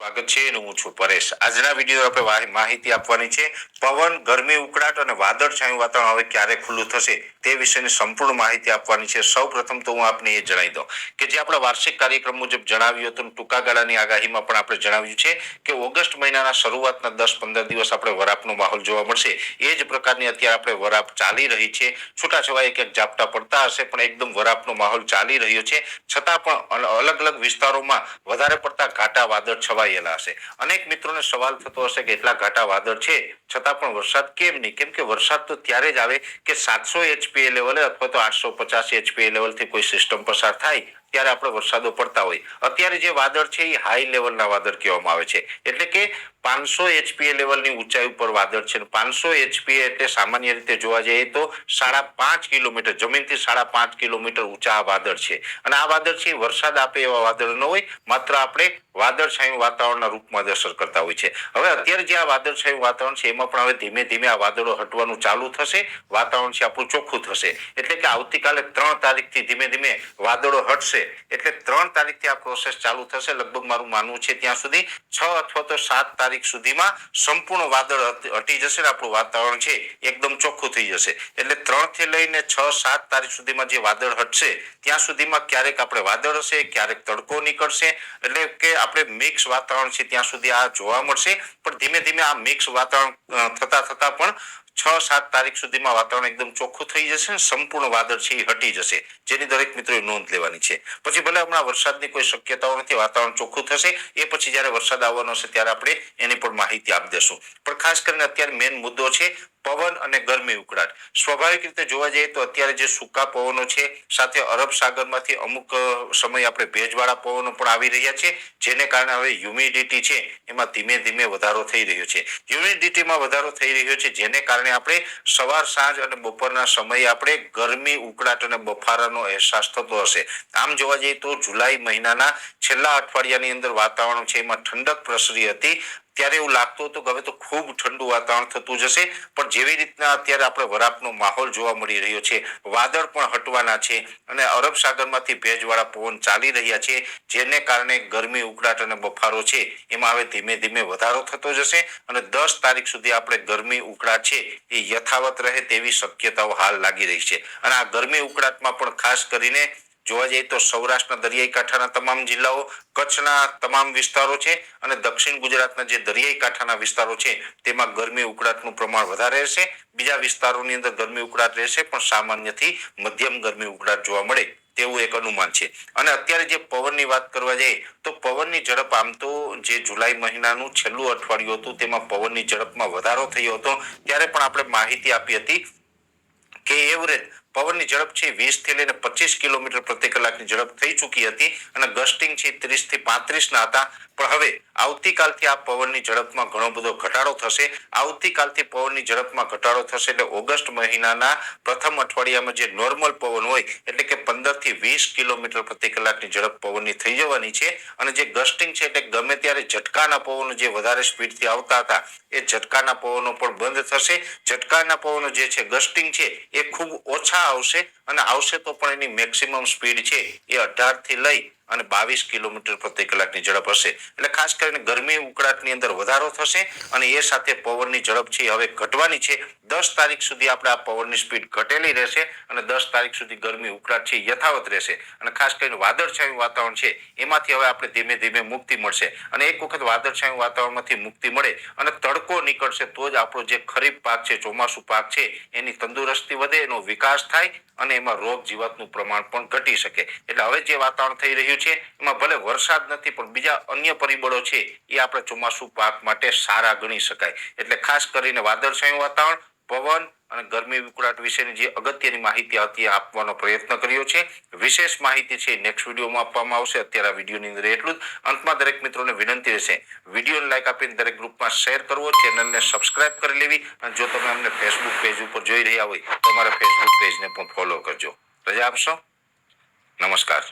સ્વાગત છે અને હું છું પરેશ। આજના વિડીયો આપણે માહિતી આપવાની છે પવન, ગરમી, ઉકળાટ અને વાદળછાયું વાતાવરણ હવે ક્યારે ખુલ્લું થશે તે વિશેની સંપૂર્ણ માહિતી આપવાની છે। સૌપ્રથમ તો હું આપને એ જણાવી દઉં કે જે આપણા વાર્ષિક કાર્યક્રમ મુજબ જણાવ્યું હતું ટૂંકા ગાળાની આગાહીમાં પણ આપણે જણાવ્યું છે કે ઓગસ્ટ મહિનાના શરૂઆતના 10-15 દિવસ આપણે વરાપનો માહોલ જોવા મળશે। એ જ પ્રકારની અત્યારે આપણે વરાપ ચાલી રહી છે। છૂટાછવાયા એક ઝાપટા પડતા હશે પણ એકદમ વરાપનો માહોલ ચાલી રહ્યો છે। છતાં પણ અલગ અલગ વિસ્તારોમાં વધારે પડતા ઘાટા વાદળ છવાયેલા હશે। અનેક મિત્રોને સવાલ થતો હશે કે એટલા ઘાટા વાદળ છે છતાં પણ વરસાદ કેમ નહીં? કેમ કે વરસાદ તો ત્યારે જ આવે કે 700 HPA લેવલે અથવા તો 850 HPA લેવલથી કોઈ સિસ્ટમ પસાર થાય ત્યારે આપણે વરસાદો પડતા હોય। અત્યારે જે વાદળ છે એ હાઈ લેવલના વાદળ કહેવામાં આવે છે, એટલે કે 500 HPA લેવલની ઊંચાઈ ઉપર વાદળ છે। 500 HPA એટલે સામાન્ય રીતે જોવા જઈએ તો 5.5 કિલોમીટર જમીનથી 5.5 કિલોમીટર ઊંચા વાદળ છે અને આ વાદળ છે વરસાદ આપે એવા વાદળ ન હોય, માત્ર આપણે વાદળછાયું વાતાવરણના રૂપમાં અસર કરતા હોય છે। હવે અત્યારે જે આ વાદળછાયું વાતાવરણ છે એમાં પણ હવે ધીમે ધીમે આ વાદળો હટવાનું ચાલુ થશે, વાતાવરણ છે આપણું ચોખ્ખું થશે। એટલે કે આવતીકાલે 3 તારીખથી ધીમે ધીમે વાદળો હટશે એટલે 3 તારીખથી આ પ્રોસેસ ચાલુ થશે। લગભગ મારું માનવું છે ત્યાં સુધી 6 અથવા તો 7 તારીખ સુધીમાં સંપૂર્ણ વાદળ હટી જશે ને આપણું વાતાવરણ છે એકદમ ચોખ્ખું થઈ જશે। એટલે 3 થી લઈને 6-7 તારીખ સુધીમાં જે વાદળ હટશે ત્યાં સુધીમાં ક્યારેક આપણે વાદળ હશે, ક્યારેક તડકો નીકળશે, એટલે કે આપણે મિક્સ વાતાવરણ છે ત્યાં સુધી આ જોવા મળશે। પણ ધીમે ધીમે આ મિક્સ વાતાવરણ થતા પણ 6-7 તારીખ સુધીમાં વાતાવરણ એકદમ ચોખ્ખું થઈ જશે ને સંપૂર્ણ વાદળ છે એ હટી જશે, જેની દરેક મિત્રોએ નોંધ લેવાની છે। પછી ભલે હમણાં વરસાદની કોઈ શક્યતાઓ નથી, વાતાવરણ ચોખ્ખું થશે એ પછી જ્યારે વરસાદ આવવાનો હશે ત્યારે આપણે એની પણ માહિતી આપી દેશું। પણ ખાસ કરીને અત્યારે મેઇન મુદ્દો છે પવન અને ગરમી ઉકળાટ। સ્વાભાવિક રીતે જોવા જઈએ તો અત્યારે જે સૂકા પવનો છે સાથે અરબ સાગરમાંથી અમુક સમય આપણે ભેજવાળા પવનો પણ આવી રહ્યા છે, જેને કારણે હવે હ્યુમિડિટી છે એમાં ધીમે ધીમે વધારો થઈ રહ્યો છે। હ્યુમિડિટીમાં વધારો થઈ રહ્યો છે જેને કારણે આપણે સવાર, સાંજ અને બપોરના સમયે આપણે ગરમી, ઉકળાટ અને બફારાનો અહેસાસ થતો હશે। આમ જોવા જઈએ તો જુલાઈ મહિનાના છેલ્લા અઠવાડિયાની અંદર વાતાવરણ છે એમાં ઠંડક પ્રસરી હતી, ત્યારે એવું લાગતું હતું કે હવે તો ખૂબ ઠંડુ વાતાવરણ થતું જશે। પણ જેવી રીતના અત્યારે આપણે વરાપનો માહોલ જોવા મળી રહ્યો છે, વાદળ પણ હટવાના છે અને અરબ સાગરમાંથી ભેજવાળા પવન ચાલી રહ્યા છે, જેને કારણે ગરમી, ઉકળાટ અને બફારો છે એમાં હવે ધીમે ધીમે વધારો થતો જશે અને 10 તારીખ સુધી આપણે ગરમી, ઉકળાટ છે એ યથાવત રહે તેવી શક્યતાઓ હાલ લાગી રહી છે। અને આ ગરમી ઉકળાટમાં પણ ખાસ કરીને જોવા જઈએ તો સૌરાષ્ટ્રના દરિયાઈ કાંઠાના તમામ જિલ્લાઓ, કચ્છના તમામ વિસ્તારો છે અને દક્ષિણ ગુજરાતના જે દરિયાઈ કાંઠાના વિસ્તારો છે તેમાં ગરમી ઉકળાટનું પ્રમાણ વધારે રહેશે। બીજા વિસ્તારોની અંદર ગરમી ઉકળાટ રહેશે પણ સામાન્યથી મધ્યમ ગરમી ઉકળાટ જોવા મળે તેવું એક અનુમાન છે। અને અત્યારે જે પવનની વાત કરવા જઈએ તો પવનની ઝડપ આમ તો જે જુલાઈ મહિનાનું છેલ્લું અઠવાડિયું હતું તેમાં પવનની ઝડપમાં વધારો થયો હતો, ત્યારે પણ આપણે માહિતી આપી હતી કે એવરેજ પવનની ઝડપ છે 20 થી લઈને 25 કિલોમીટર પ્રતિ કલાકની ઝડપ થઈ ચૂકી હતી અને ગસ્ટિંગ છે 30 થી 35 ના હતા। પણ હવે આવતીકાલથી આ પવનની ઝડપમાં ઘણો બધો ઘટાડો થશે। આવતીકાલથી પવનની ઝડપમાં ઘટાડો થશે એટલે ઓગસ્ટ મહિનાના પ્રથમ અઠવાડિયામાં જે નોર્મલ પવન હોય એટલે કે 15 થી 20 કિલોમીટર પ્રતિ કલાકની ઝડપ પવનની થઈ જવાની છે અને જે ગસ્ટિંગ છે એટલે ગમે ત્યારે ઝટકાના પવનો જે વધારે સ્પીડથી આવતા હતા એ ઝટકાના પવનો પણ બંધ થશે। ઝટકાના પવનો જે છે, ગસ્ટિંગ છે એ ખૂબ ઓછા આવશે અને આવશે તો પણ એની મેક્સિમમ સ્પીડ છે એ 18 થી લઈ અને 22 કિલોમીટર પ્રતિ કલાકની ઝડપ હશે। એટલે ખાસ કરીને ગરમી ઉકળાટની અંદર વધારો થશે અને એ સાથે પવનની ઝડપ છે હવે ઘટવાની છે। 10 તારીખ સુધી આપણે આ પવનની સ્પીડ ઘટેલી રહેશે અને 10 તારીખ સુધી ગરમી ઉકળાટ છે યથાવત રહેશે અને ખાસ કરીને વાદળછાયું વાતાવરણ છે એમાંથી હવે આપણે ધીમે ધીમે મુક્તિ મળશે અને એક વખત વાદળછાયું વાતાવરણમાંથી મુક્તિ મળે અને તડકો નીકળશે તો જ આપણો જે ખરીફ પાક છે, ચોમાસું પાક છે એની તંદુરસ્તી વધે, એનો વિકાસ થાય અને એમાં રોગ જીવાતનું પ્રમાણ પણ ઘટી શકે। એટલે હવે જે વાતાવરણ થઈ રહ્યું છે એમાં ભલે વરસાદ નથી પણ બીજા અન્ય પરિબળો છે એ આપણે ચોમાસું પાક માટે સારા ગણી શકાય। એટલે ખાસ કરીને વાદળછાયું વાતાવરણ, પવન અને ગરમી ઉકળાટ વિશેની જે અગત્યની માહિતી હતી આપવાનો પ્રયત્ન કર્યો છે। વિશેષ માહિતી છે નેક્સ્ટ વિડીયોમાં આપવામાં આવશે। અત્યારે આ વિડીયોની અંદર એટલું જ। અંતમાં દરેક મિત્રોને વિનંતી રહેશે વિડીયોને લાઈક આપીને દરેક ગ્રુપમાં શેર કરવો, ચેનલને સબસ્ક્રાઇબ કરી લેવી અને જો તમે અમને ફેસબુક પેજ ઉપર જોઈ રહ્યા હોય તો અમારા ફેસબુક પેજને પણ ફોલો કરજો। રજા આપશો? નમસ્કાર।